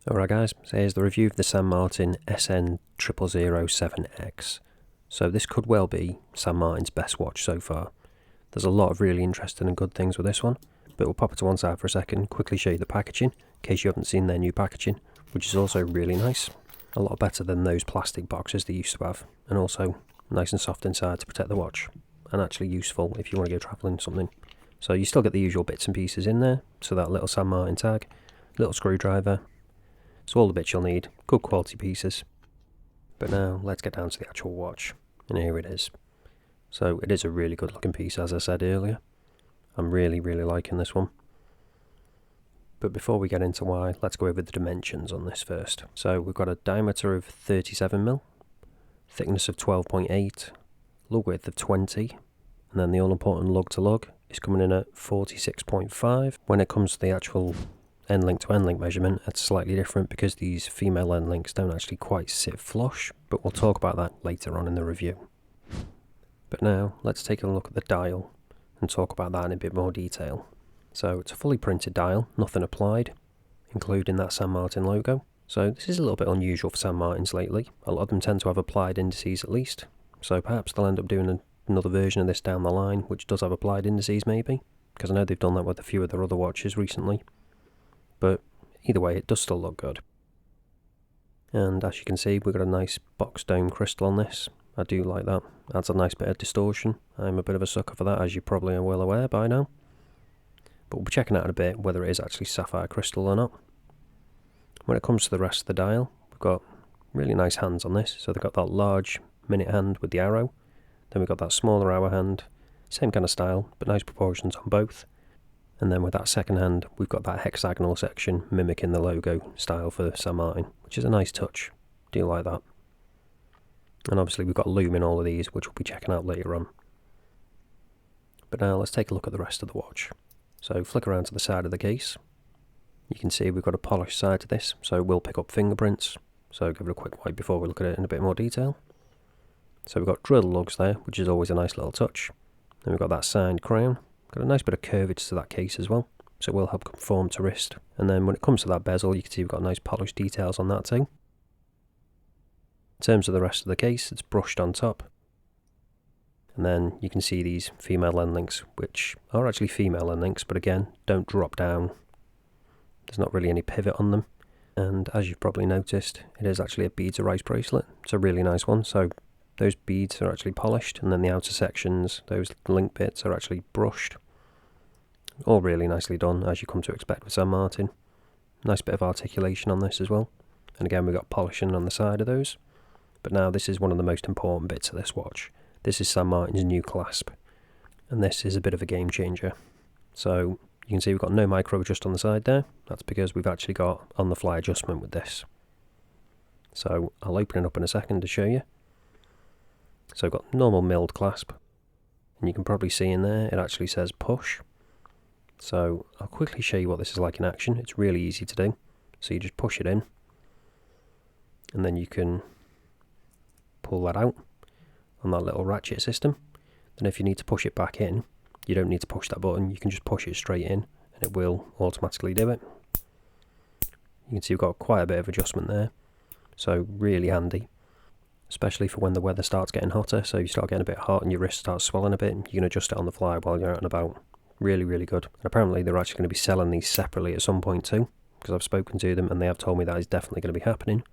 Alright guys, so here's the review of the San Martin SN0007X. So this could well be San Martin's best watch so far. There's a lot of really interesting and good things with this one, but we'll pop it to one side for a second, quickly show you the packaging, in case you haven't seen their new packaging, which is also really nice. A lot better than those plastic boxes they used to have, and also nice and soft inside to protect the watch, and actually useful if you want to go travelling or something. So you still get the usual bits and pieces in there, so that little San Martin tag, little screwdriver, so all the bits you'll need, good quality pieces. But now let's get down to the actual watch, and here it is. So it is a really good looking piece, as I said earlier. I'm really liking this one. But before we get into why, let's go over the dimensions on this first. So we've got a diameter of 37mm, thickness of 12.8, lug width of 20, and then the all important lug to lug is coming in at 46.5. When it comes to the actual end link to end link measurement, it's slightly different because these female end links don't actually quite sit flush, but we'll talk about that later on in the review. But now let's take a look at the dial and talk about that in a bit more detail. So it's a fully printed dial, nothing applied, including that San Martin logo. So this is a little bit unusual for San Martins lately. A lot of them tend to have applied indices at least, so perhaps they'll end up doing another version of this down the line which does have applied indices maybe, because I know they've done that with a few of their other watches recently. But either way, it does still look good. And as you can see, we've got a nice box dome crystal on this. I do like that. Adds a nice bit of distortion. I'm a bit of a sucker for that, as you probably are well aware by now. But we'll be checking out in a bit whether it is actually sapphire crystal or not. When it comes to the rest of the dial, we've got really nice hands on this. So they've got that large minute hand with the arrow. Then we've got that smaller hour hand. Same kind of style, but nice proportions on both. And then with that second hand, we've got that hexagonal section mimicking the logo style for San Martin, which is a nice touch. Do like that. And obviously we've got Lume in all of these, which we'll be checking out later on. But now let's take a look at the rest of the watch. So flick around to the side of the case. You can see we've got a polished side to this, so it will pick up fingerprints. So give it a quick wipe before we look at it in a bit more detail. So we've got drilled lugs there, which is always a nice little touch. Then we've got that signed crown. Got a nice bit of curvature to that case as well, so it will help conform to wrist. And then when it comes to that bezel, you can see we've got nice polished details on that too. In terms of the rest of the case, it's brushed on top. And then you can see these female end links, which are actually female end links, but again, don't drop down. There's not really any pivot on them. And as you've probably noticed, it is actually a beads of rice bracelet. It's a really nice one, so those beads are actually polished, and then the outer sections, those link bits, are actually brushed. All really nicely done, as you come to expect with San Martin. Nice bit of articulation on this as well. And again, we've got polishing on the side of those. But now this is one of the most important bits of this watch. This is San Martin's new clasp. And this is a bit of a game changer. So you can see we've got no micro adjust on the side there. That's because we've actually got on the fly adjustment with this. So I'll open it up in a second to show you. So I've got normal milled clasp, and you can probably see in there it actually says push. So I'll quickly show you what this is like in action. It's really easy to do. So you just push it in, and then you can pull that out on that little ratchet system. Then if you need to push it back in, you don't need to push that button, you can just push it straight in and it will automatically do it. You can see we've got quite a bit of adjustment there, so really handy. Especially for when the weather starts getting hotter, so you start getting a bit hot and your wrist starts swelling a bit, you can adjust it on the fly while you're out and about. Really good. And apparently they're actually going to be selling these separately at some point too, because I've spoken to them and they have told me that is definitely going to be happening.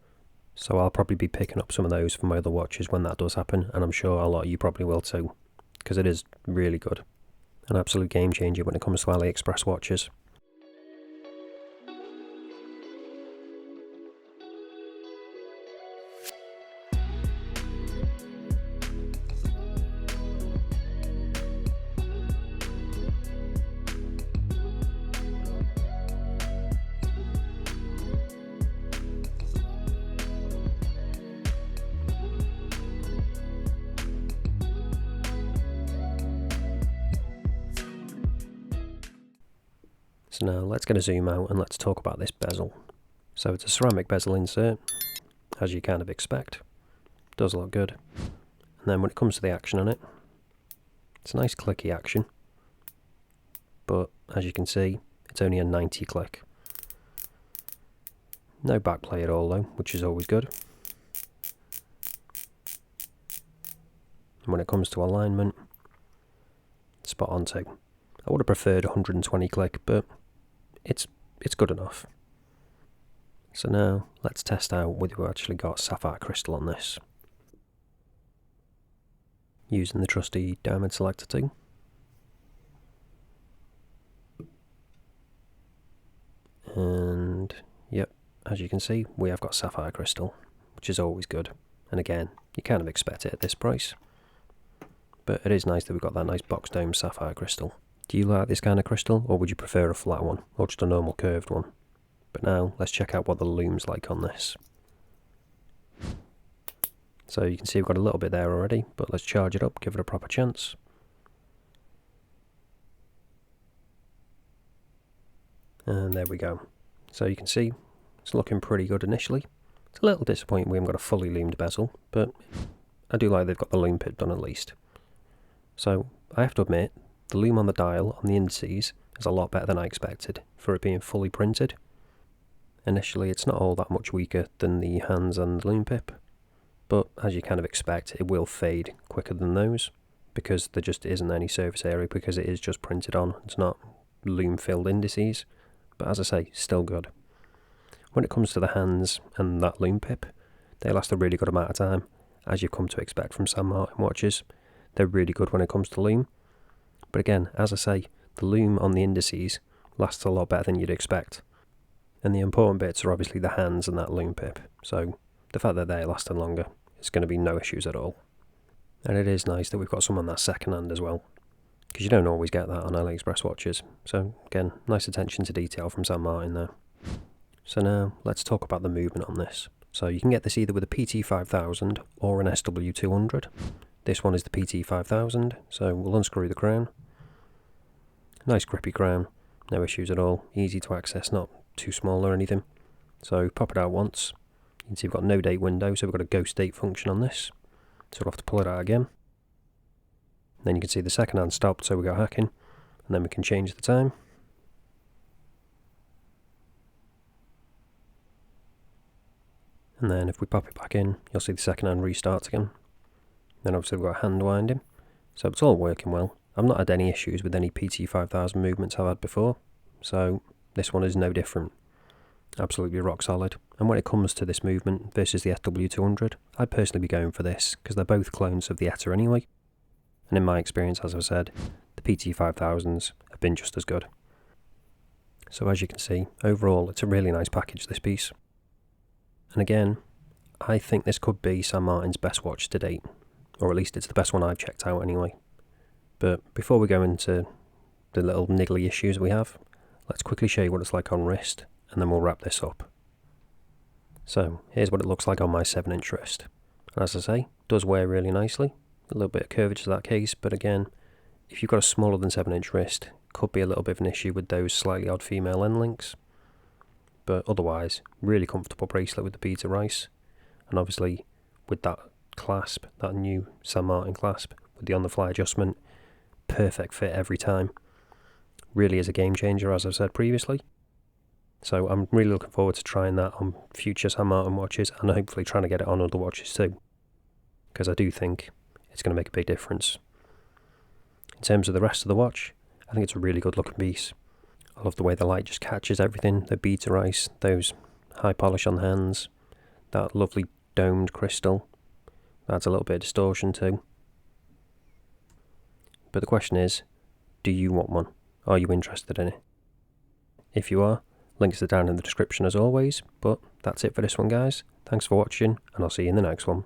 So I'll probably be picking up some of those for my other watches when that does happen, and I'm sure a lot of you probably will too, because it is really good. An absolute game changer when it comes to AliExpress watches. So now let's get a zoom out and let's talk about this bezel. So it's a ceramic bezel insert, as you kind of expect. Does look good. And then when it comes to the action on it, it's a nice clicky action. But as you can see, it's only a 90 click. No backplay at all though, which is always good. And when it comes to alignment, spot on too. I would have preferred 120 click, but it's good enough. So now let's test out whether we've actually got sapphire crystal on this. Using the trusty diamond selector too. And yep, as you can see, we have got sapphire crystal, which is always good. And again, you kind of expect it at this price. But it is nice that we've got that nice box dome sapphire crystal. Do you like this kind of crystal, or would you prefer a flat one, or just a normal curved one? But now, let's check out what the Lume's like on this. So you can see we've got a little bit there already, but let's charge it up, give it a proper chance. And there we go. So you can see, it's looking pretty good initially. It's a little disappointing we haven't got a fully loomed bezel, but I do like they've got the lume pip done at least. So I have to admit, the lume on the dial on the indices is a lot better than I expected for it being fully printed. Initially it's not all that much weaker than the hands and the lume pip, but as you kind of expect, it will fade quicker than those because there just isn't any surface area, because it is just printed on. It's not lume filled indices, but as I say, still good. When it comes to the hands and that lume pip, they last a really good amount of time, as you've come to expect from San Martin watches. They're really good when it comes to lume. But again, as I say, the lume on the indices lasts a lot better than you'd expect. And the important bits are obviously the hands and that lume pip. So the fact that they're lasting longer is going to be no issues at all. And it is nice that we've got some on that second hand as well, because you don't always get that on AliExpress watches. So again, nice attention to detail from San Martin there. So now let's talk about the movement on this. So you can get this either with a PT5000 or an SW200. This one is the PT5000, so we'll unscrew the crown. Nice grippy crown, no issues at all, easy to access, not too small or anything. So pop it out once. You can see we've got no date window, so we've got a ghost date function on this. So we'll have to pull it out again. Then you can see the second hand stopped, so we go hacking, and then we can change the time. And then if we pop it back in, you'll see the second hand restarts again. Then obviously we've got hand winding, so it's all working well. I've not had any issues with any PT5000 movements I've had before, so this one is no different. Absolutely rock solid. And when it comes to this movement versus the SW200, I'd personally be going for this, because they're both clones of the ETA anyway. And in my experience, as I've said, the PT5000s have been just as good. So as you can see, overall it's a really nice package, this piece. And again, I think this could be San Martin's best watch to date. Or at least it's the best one I've checked out anyway. But before we go into the little niggly issues we have, let's quickly show you what it's like on wrist, and then we'll wrap this up. So here's what it looks like on my 7-inch wrist. And as I say, it does wear really nicely. A little bit of curvature to that case, but again, if you've got a smaller than 7-inch wrist, it could be a little bit of an issue with those slightly odd female end links. But otherwise, really comfortable bracelet with the beads of rice. And obviously, with that clasp, that new San Martin clasp, with the on-the-fly adjustment, perfect fit every time. Really is a game changer, as I've said previously. So I'm really looking forward to trying that on future San Martin watches, and hopefully trying to get it on other watches too, because I do think it's going to make a big difference. In terms of the rest of the watch, I think it's a really good looking piece. I love the way the light just catches everything, the beads of rice, those high polish on the hands, that lovely domed crystal, adds a little bit of distortion too. But the question is, do you want one? Are you interested in it? If you are, links are down in the description as always, but that's it for this one guys. Thanks for watching, and I'll see you in the next one.